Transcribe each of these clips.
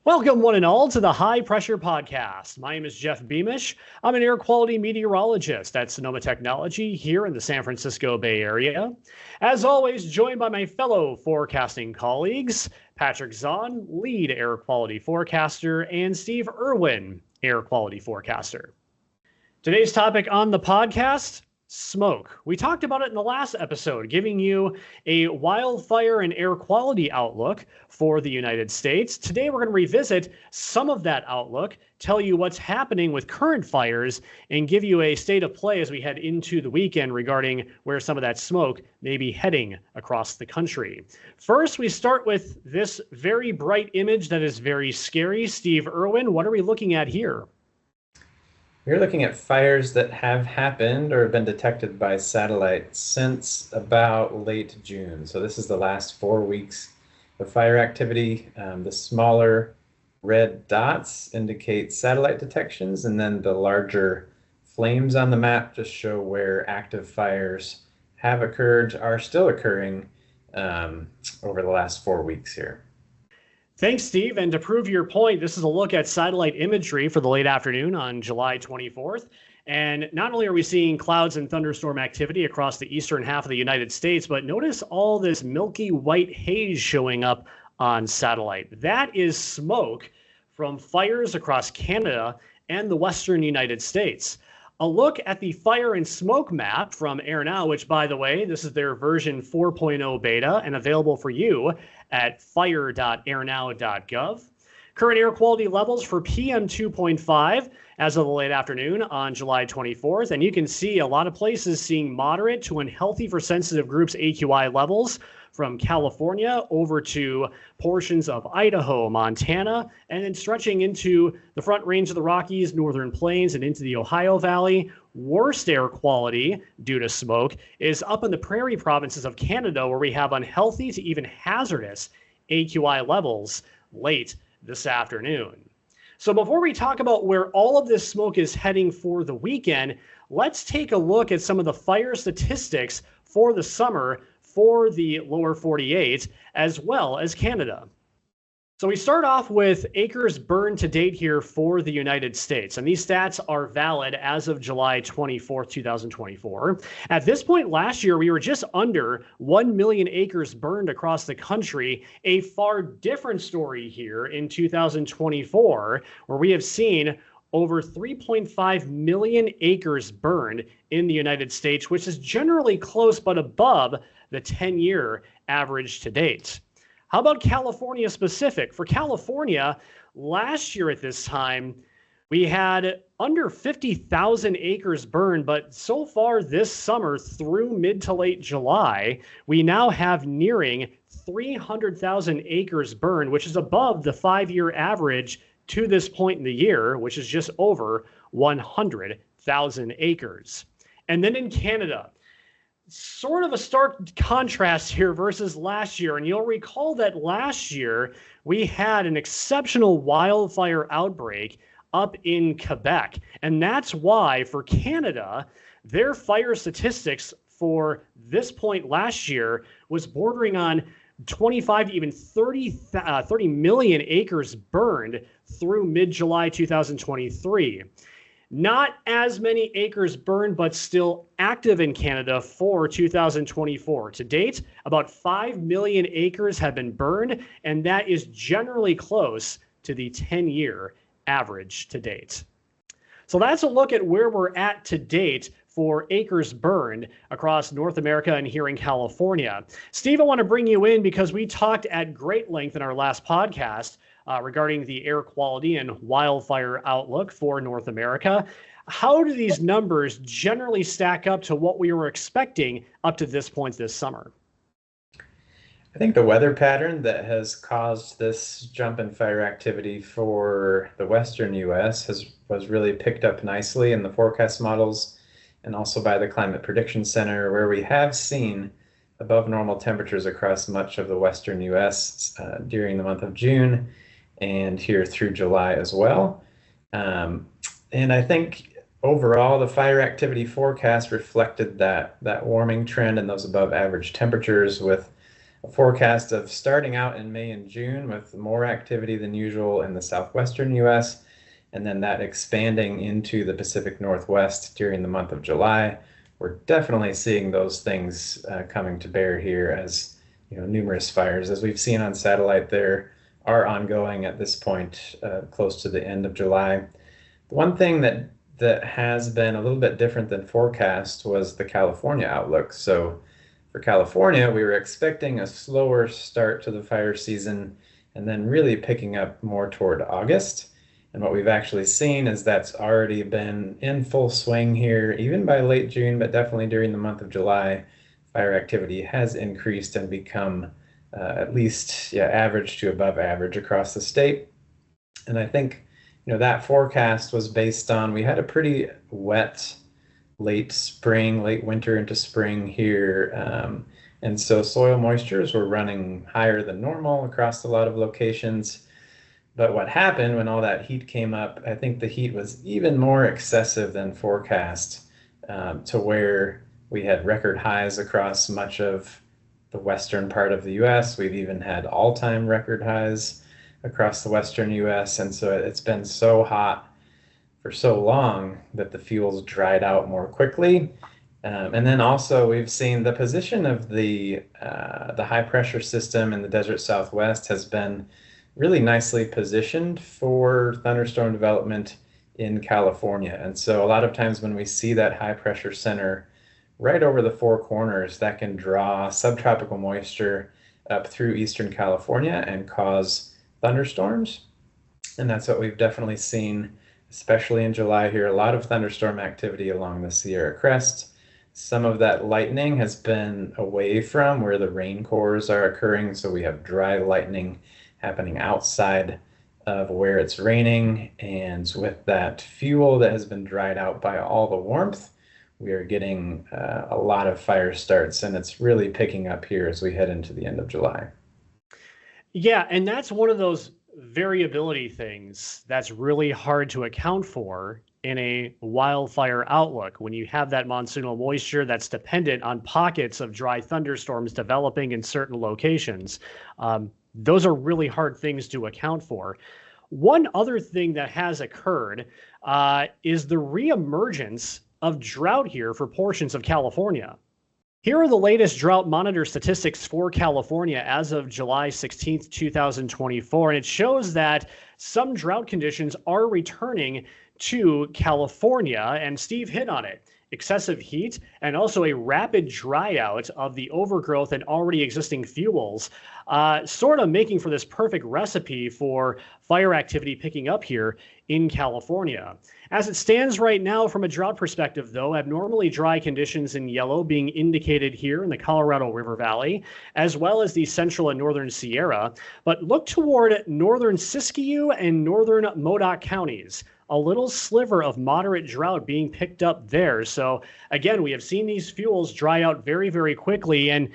Welcome, one and all, to the High Pressure Podcast. My name is Jeff Beamish. I'm an air quality meteorologist at Sonoma Technology here in the San Francisco Bay Area. As always, joined by my fellow forecasting colleagues, Patrick Zahn, lead air quality forecaster, and Steve Irwin, air quality forecaster. Today's topic on the podcast: smoke. We talked about it in the last episode, giving you a wildfire and air quality outlook for the United States. Today, we're going to revisit some of that outlook, tell you what's happening with current fires, and give you a state of play as we head into the weekend regarding where some of that smoke may be heading across the country. First, we start with this very bright image that is very scary. Steve Irwin, what are we looking at here? We're looking at fires that have happened or have been detected by satellite since about late June. So this is the last 4 weeks of fire activity. The smaller red dots indicate satellite detections, and then the larger flames on the map just show where active fires have occurred, are still occurring over the last 4 weeks here. Thanks, Steve. And to prove your point, this is a look at satellite imagery for the late afternoon on July 24th. And not only are we seeing clouds and thunderstorm activity across the eastern half of the United States, but notice all this milky white haze showing up on satellite. That is smoke from fires across Canada and the western United States. A look at the fire and smoke map from AirNow, which, by the way, this is their version 4.0 beta and available for you at fire.airnow.gov. Current air quality levels for PM 2.5 as of the late afternoon on July 24th. And you can see a lot of places seeing moderate to unhealthy for sensitive groups AQI levels, from California over to portions of Idaho, Montana, and then stretching into the Front Range of the Rockies, Northern Plains, and into the Ohio Valley. Worst air quality due to smoke is up in the prairie provinces of Canada, where we have unhealthy to even hazardous AQI levels late this afternoon. So before we talk about where all of this smoke is heading for the weekend, let's take a look at some of the fire statistics for the summer for the lower 48 as well as Canada. So we start off with acres burned to date here for the United States. And these stats are valid as of July 24th, 2024. At this point last year, we were just under 1 million acres burned across the country. A far different story here in 2024, where we have seen over 3.5 million acres burned in the United States, which is generally close but above the 10-year average to date. How about California specific? For California, last year at this time, we had under 50,000 acres burned, but so far this summer through mid to late July, we now have nearing 300,000 acres burned, which is above the 5-year average to this point in the year, which is just over 100,000 acres. And then in Canada, sort of a stark contrast here versus last year. And you'll recall that last year we had an exceptional wildfire outbreak up in Quebec. And that's why for Canada, their fire statistics for this point last year was bordering on 25 to even 30 million acres burned through mid-July 2023. Not as many acres burned, but still active in Canada for 2024. To date, about 5 million acres have been burned, and that is generally close to the 10-year average to date. So that's a look at where we're at to date for acres burned across North America and here in California. Steve, I want to bring you in because we talked at great length in our last podcast regarding the air quality and wildfire outlook for North America. How do these numbers generally stack up to what we were expecting up to this point this summer? I think the weather pattern that has caused this jump in fire activity for the western U.S. was really picked up nicely in the forecast models and also by the Climate Prediction Center, where we have seen above normal temperatures across much of the western U.S. During the month of June and here through July as well. And I think overall, the fire activity forecast reflected that warming trend and those above average temperatures, with a forecast of starting out in May and June with more activity than usual in the southwestern US, and then that expanding into the Pacific Northwest during the month of July. We're definitely seeing those things coming to bear here as numerous fires, as we've seen on satellite, there are ongoing at this point, close to the end of July. The one thing that has been a little bit different than forecast was the California outlook. So for California, we were expecting a slower start to the fire season and then really picking up more toward August. And what we've actually seen is that's already been in full swing here, even by late June, but definitely during the month of July. Fire activity has increased and become at least average to above average across the state. And I think that forecast was based on, we had a pretty wet late spring, late winter into spring here. And so soil moistures were running higher than normal across a lot of locations. But what happened when all that heat came up, I think the heat was even more excessive than forecast, to where we had record highs across much of the western part of the US. We've even had all-time record highs across the western US. And so it's been so hot for so long that the fuels dried out more quickly. And then also we've seen the position of the high pressure system in the desert Southwest has been really nicely positioned for thunderstorm development in California. And so a lot of times when we see that high pressure center right over the four corners, that can draw subtropical moisture up through eastern California and cause thunderstorms. And that's what we've definitely seen, especially in July here. A lot of thunderstorm activity along the Sierra Crest. Some of that lightning has been away from where the rain cores are occurring, so we have dry lightning happening outside of where it's raining. And with that fuel that has been dried out by all the warmth, we are getting a lot of fire starts, and it's really picking up here as we head into the end of July. Yeah, and that's one of those variability things that's really hard to account for in a wildfire outlook. When you have that monsoonal moisture that's dependent on pockets of dry thunderstorms developing in certain locations, those are really hard things to account for. One other thing that has occurred is the reemergence of drought here for portions of California. Here are the latest drought monitor statistics for California as of July 16th, 2024, and it shows that some drought conditions are returning to California, and Steve hit on it. Excessive heat and also a rapid dry out of the overgrowth and already existing fuels, sort of making for this perfect recipe for fire activity picking up here in California. As it stands right now from a drought perspective, though, abnormally dry conditions in yellow being indicated here in the Colorado River Valley, as well as the central and northern Sierra. But look toward northern Siskiyou and northern Modoc counties. A little sliver of moderate drought being picked up there. So again, we have seen these fuels dry out very, very quickly. And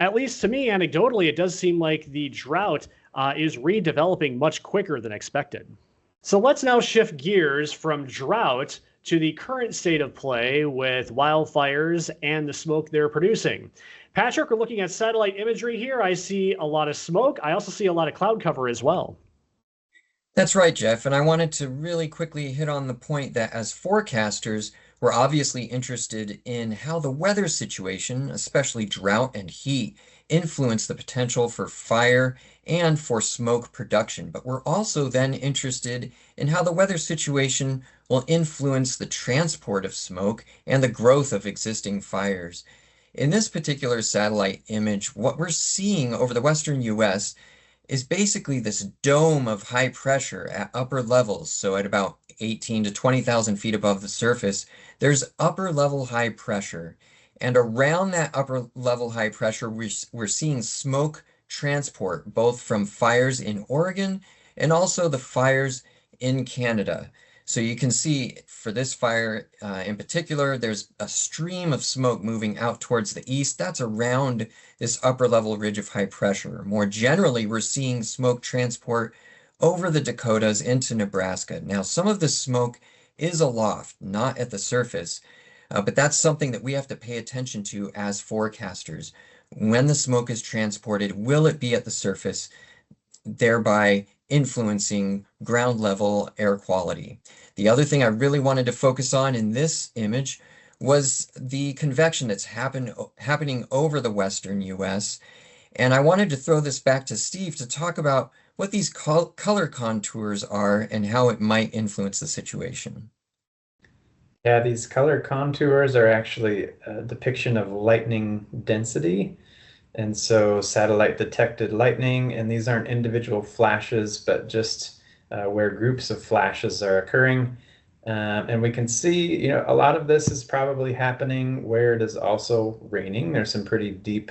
at least to me, anecdotally, it does seem like the drought is redeveloping much quicker than expected. So let's now shift gears from drought to the current state of play with wildfires and the smoke they're producing. Patrick, we're looking at satellite imagery here. I see a lot of smoke. I also see a lot of cloud cover as well. That's right, Jeff. And I wanted to really quickly hit on the point that as forecasters, we're obviously interested in how the weather situation, especially drought and heat, influence the potential for fire and for smoke production. But we're also then interested in how the weather situation will influence the transport of smoke and the growth of existing fires. In this particular satellite image, what we're seeing over the western US is basically this dome of high pressure at upper levels. So at about 18 to 20,000 feet above the surface, there's upper level high pressure. And around that upper level high pressure, we're seeing smoke transport, both from fires in Oregon and also the fires in Canada. So you can see for this fire in particular, there's a stream of smoke moving out towards the east. That's around this upper level ridge of high pressure. More generally, we're seeing smoke transport over the Dakotas into Nebraska. Now, some of the smoke is aloft, not at the surface, but that's something that we have to pay attention to as forecasters. when the smoke is transported, will it be at the surface, thereby influencing ground level air quality. The other thing I really wanted to focus on in this image was the convection that's happening over the western US. And I wanted to throw this back to Steve to talk about what these color contours are and how it might influence the situation. Yeah, these color contours are actually a depiction of lightning density. And so satellite detected lightning, and these aren't individual flashes, but just where groups of flashes are occurring. And we can see, a lot of this is probably happening where it is also raining. There's some pretty deep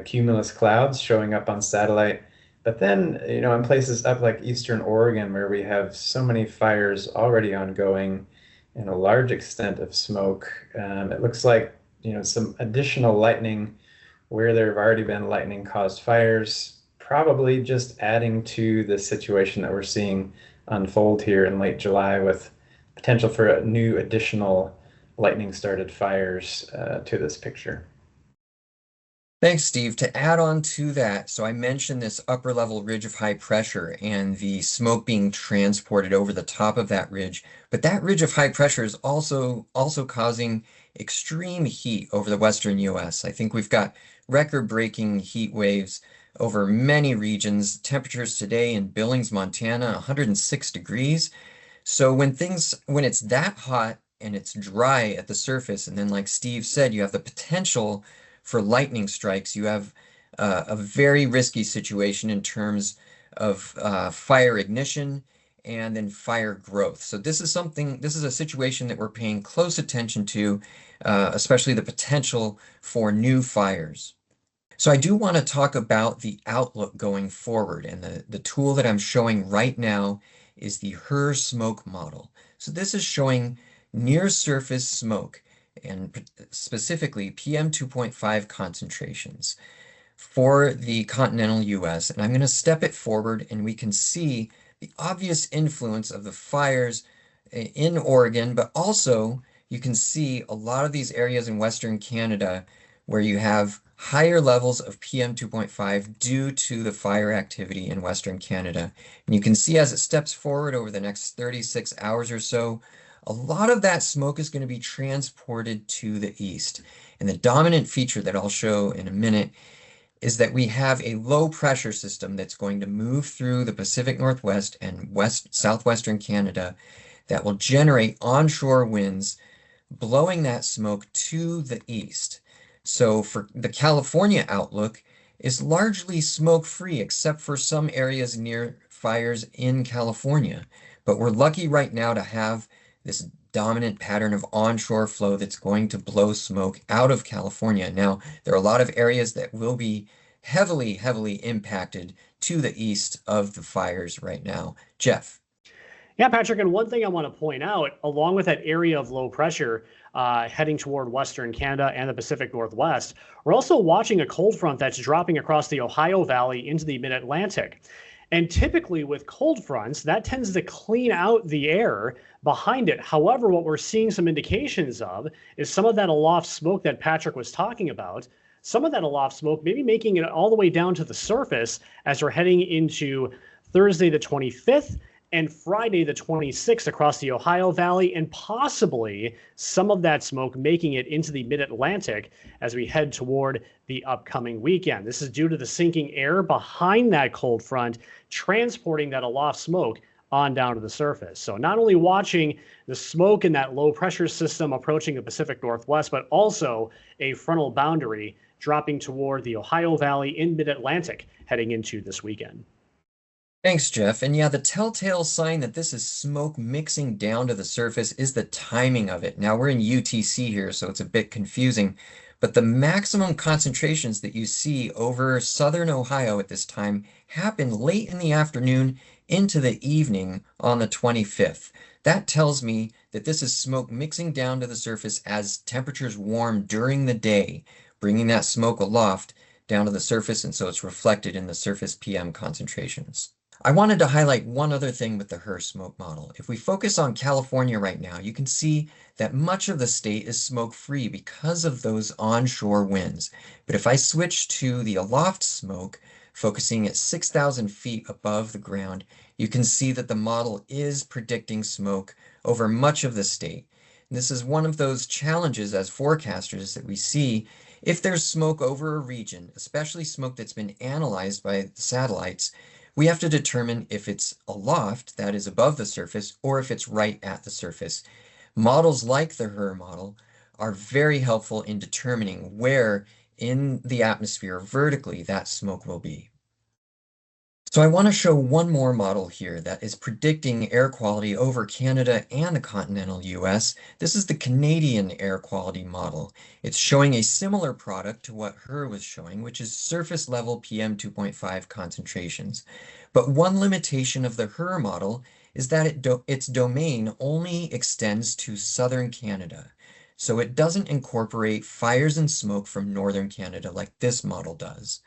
cumulus clouds showing up on satellite. But then, in places up like Eastern Oregon, where we have so many fires already ongoing and a large extent of smoke, it looks like, some additional lightning where there have already been lightning caused fires, probably just adding to the situation that we're seeing unfold here in late July with potential for new additional lightning started fires to this picture. Thanks, Steve. To add on to that, so I mentioned this upper level ridge of high pressure and the smoke being transported over the top of that ridge. But that ridge of high pressure is also causing extreme heat over the western US. I think we've got record-breaking heat waves over many regions. Temperatures today in Billings, Montana, 106 degrees. So when it's that hot and it's dry at the surface, and then like Steve said, you have the potential for lightning strikes, you have a very risky situation in terms of fire ignition and then fire growth. So this is a situation that we're paying close attention to, especially the potential for new fires. So I do want to talk about the outlook going forward, and the tool that I'm showing right now is the HRRR smoke model. So this is showing near surface smoke and specifically PM 2.5 concentrations for the continental US. And I'm going to step it forward and we can see the obvious influence of the fires in Oregon, but also you can see a lot of these areas in Western Canada where you have higher levels of PM 2.5 due to the fire activity in Western Canada. And you can see as it steps forward over the next 36 hours or so, a lot of that smoke is going to be transported to the east. And the dominant feature that I'll show in a minute is that we have a low pressure system that's going to move through the Pacific Northwest and southwestern Canada that will generate onshore winds, blowing that smoke to the east. So for the California outlook is largely smoke-free, except for some areas near fires in California. But we're lucky right now to have this dominant pattern of onshore flow that's going to blow smoke out of California. Now, there are a lot of areas that will be heavily, heavily impacted to the east of the fires right now. Jeff. Yeah, Patrick, and one thing I want to point out, along with that area of low pressure heading toward Western Canada and the Pacific Northwest, we're also watching a cold front that's dropping across the Ohio Valley into the mid-Atlantic. And typically with cold fronts, that tends to clean out the air behind it. However, what we're seeing some indications of is some of that aloft smoke that Patrick was talking about, some of that aloft smoke maybe making it all the way down to the surface as we're heading into Thursday the 25th and Friday the 26th across the Ohio Valley, and possibly some of that smoke making it into the mid-Atlantic as we head toward the upcoming weekend. This is due to the sinking air behind that cold front transporting that aloft smoke on down to the surface. So not only watching the smoke in that low pressure system approaching the Pacific Northwest, but also a frontal boundary dropping toward the Ohio Valley in mid-Atlantic heading into this weekend. Thanks, Jeff. And yeah, the telltale sign that this is smoke mixing down to the surface is the timing of it. Now we're in UTC here, so it's a bit confusing, but the maximum concentrations that you see over southern Ohio at this time happen late in the afternoon into the evening on the 25th. That tells me that this is smoke mixing down to the surface as temperatures warm during the day, bringing that smoke aloft down to the surface, and so it's reflected in the surface PM concentrations. I wanted to highlight one other thing with the HRRR smoke model. If we focus on California right now, you can see that much of the state is smoke-free because of those onshore winds. But if I switch to the aloft smoke, focusing at 6,000 feet above the ground, you can see that the model is predicting smoke over much of the state. And this is one of those challenges as forecasters that we see if there's smoke over a region, especially smoke that's been analyzed by satellites. We have to determine if it's aloft, that is above the surface, or if it's right at the surface. Models like the HRRR model are very helpful in determining where in the atmosphere vertically that smoke will be. So I want to show one more model here that is predicting air quality over Canada and the continental US. This is the Canadian air quality model. It's showing a similar product to what HRRR was showing, which is surface level PM 2.5 concentrations. But one limitation of the HRRR model is that its domain only extends to southern Canada. So it doesn't incorporate fires and smoke from northern Canada like this model does.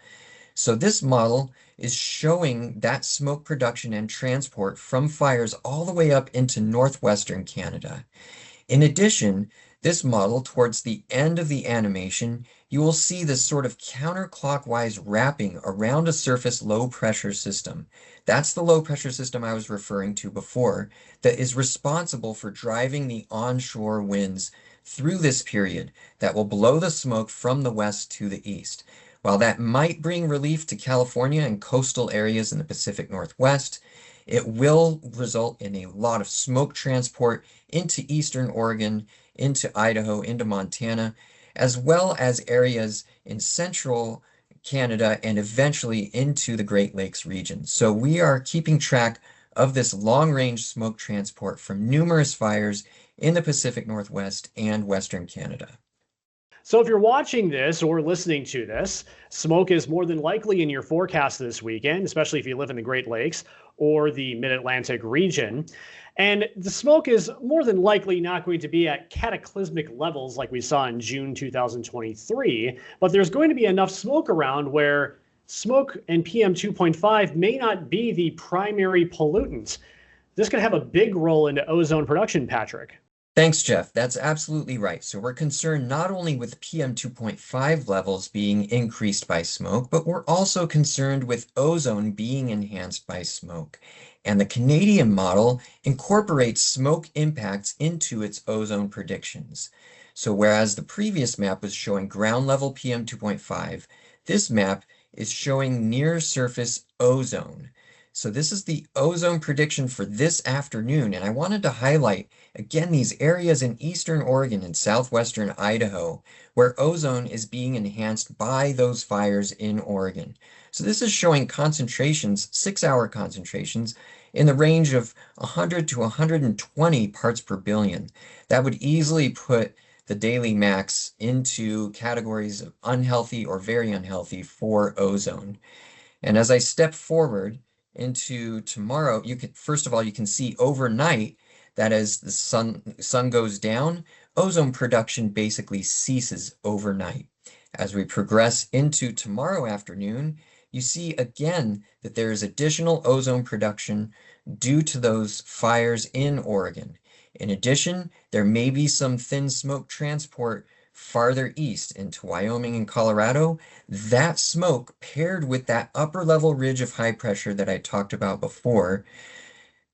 So this model is showing that smoke production and transport from fires all the way up into northwestern Canada. In addition, this model, towards the end of the animation, you will see this sort of counterclockwise wrapping around a surface low pressure system. That's the low pressure system I was referring to before that is responsible for driving the onshore winds through this period that will blow the smoke from the west to the east. While that might bring relief to California and coastal areas in the Pacific Northwest, it will result in a lot of smoke transport into eastern Oregon, into Idaho, into Montana, as well as areas in central Canada and eventually into the Great Lakes region. So we are keeping track of this long-range smoke transport from numerous fires in the Pacific Northwest and Western Canada. So if you're watching this or listening to this, smoke is more than likely in your forecast this weekend, especially if you live in the Great Lakes or the Mid-Atlantic region. And the smoke is more than likely not going to be at cataclysmic levels like we saw in June 2023, but there's going to be enough smoke around where smoke and PM 2.5 may not be the primary pollutant. This could have a big role into ozone production, Patrick. Thanks, Jeff. That's absolutely right. So we're concerned not only with PM 2.5 levels being increased by smoke, but we're also concerned with ozone being enhanced by smoke. And the Canadian model incorporates smoke impacts into its ozone predictions. So whereas the previous map was showing ground level PM 2.5, this map is showing near surface ozone. So this is the ozone prediction for this afternoon, and I wanted to highlight again these areas in eastern Oregon and southwestern Idaho where ozone is being enhanced by those fires in Oregon. So this is showing concentrations, 6-hour concentrations, in the range of 100 to 120 parts per billion. That would easily put the daily max into categories of unhealthy or very unhealthy for ozone. And as I step forward into tomorrow, first of all, you can see overnight that as the sun goes down, ozone production basically ceases overnight. As we progress into tomorrow afternoon, you see again that there is additional ozone production due to those fires in Oregon. In addition, there may be some thin smoke transport farther east into Wyoming and Colorado. That smoke paired with that upper level ridge of high pressure that I talked about before,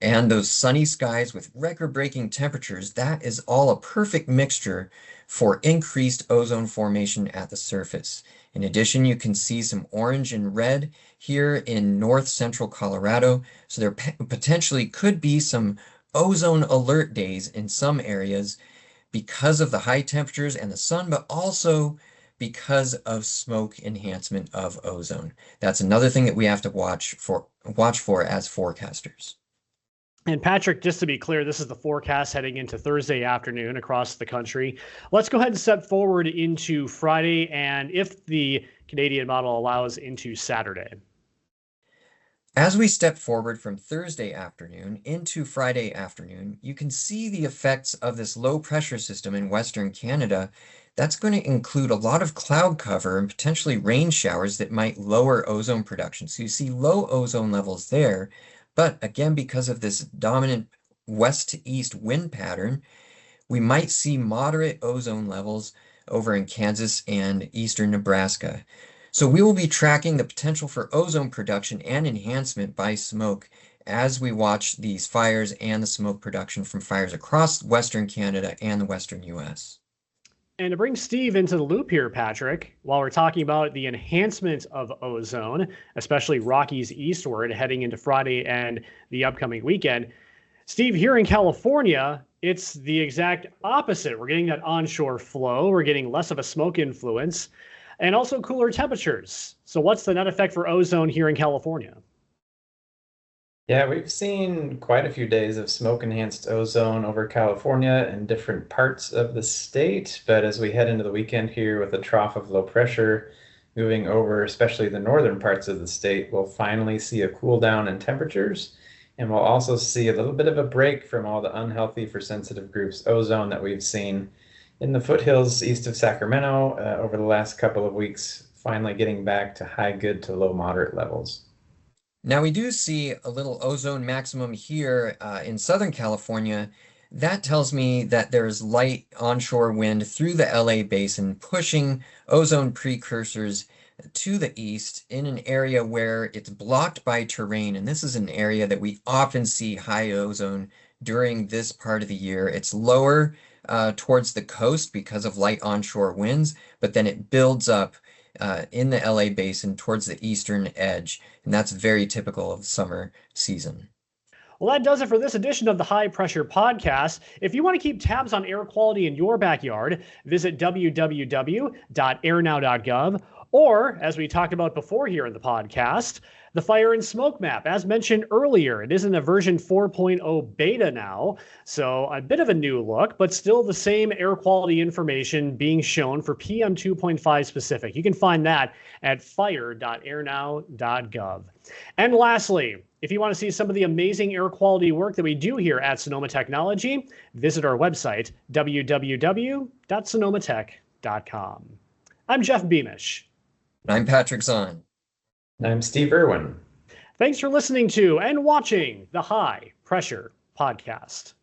and those sunny skies with record-breaking temperatures, that is all a perfect mixture for increased ozone formation at the surface. In addition, you can see some orange and red here in north central Colorado, so there potentially could be some ozone alert days in some areas because of the high temperatures and the sun, but also because of smoke enhancement of ozone. That's another thing that we have to watch for as forecasters. And Patrick, just to be clear, this is the forecast heading into Thursday afternoon across the country. Let's go ahead and step forward into Friday, and if the Canadian model allows, into Saturday. As we step forward from Thursday afternoon into Friday afternoon, you can see the effects of this low pressure system in Western Canada. That's going to include a lot of cloud cover and potentially rain showers that might lower ozone production. So you see low ozone levels there, But again, because of this dominant west to east wind pattern, we might see moderate ozone levels over in Kansas and eastern Nebraska. So we will be tracking the potential for ozone production and enhancement by smoke as we watch these fires and the smoke production from fires across Western Canada and the Western US. And to bring Steve into the loop here, Patrick, while we're talking about the enhancement of ozone, especially Rockies eastward heading into Friday and the upcoming weekend, Steve, here in California, it's the exact opposite. We're getting that onshore flow. We're getting less of a smoke influence and also cooler temperatures. So what's the net effect for ozone here in California? Yeah, we've seen quite a few days of smoke-enhanced ozone over California and different parts of the state. But as we head into the weekend here with a trough of low pressure moving over, especially the northern parts of the state, we'll finally see a cool down in temperatures. And we'll also see a little bit of a break from all the unhealthy for sensitive groups ozone that we've seen in the foothills east of Sacramento over the last couple of weeks, finally getting back to high good to low moderate levels. Now, we do see a little ozone maximum here in Southern California. That tells me that there's light onshore wind through the LA basin pushing ozone precursors to the east in an area where it's blocked by terrain. And this is an area that we often see high ozone during this part of the year. It's lower towards the coast because of light onshore winds, but then it builds up in the LA basin towards the eastern edge. And that's very typical of the summer season. Well, that does it for this edition of the High Pressure Podcast. If you want to keep tabs on air quality in your backyard, visit www.airnow.gov. Or, as we talked about before here in the podcast, the Fire and Smoke Map. As mentioned earlier, it is in a version 4.0 beta now, so a bit of a new look, but still the same air quality information being shown for PM 2.5 specific. You can find that at fire.airnow.gov. And lastly, if you want to see some of the amazing air quality work that we do here at Sonoma Technology, visit our website, www.sonomatech.com. I'm Jeff Beamish. I'm Patrick Zahn. And I'm Steve Irwin. Thanks for listening to and watching the High Pressure Podcast.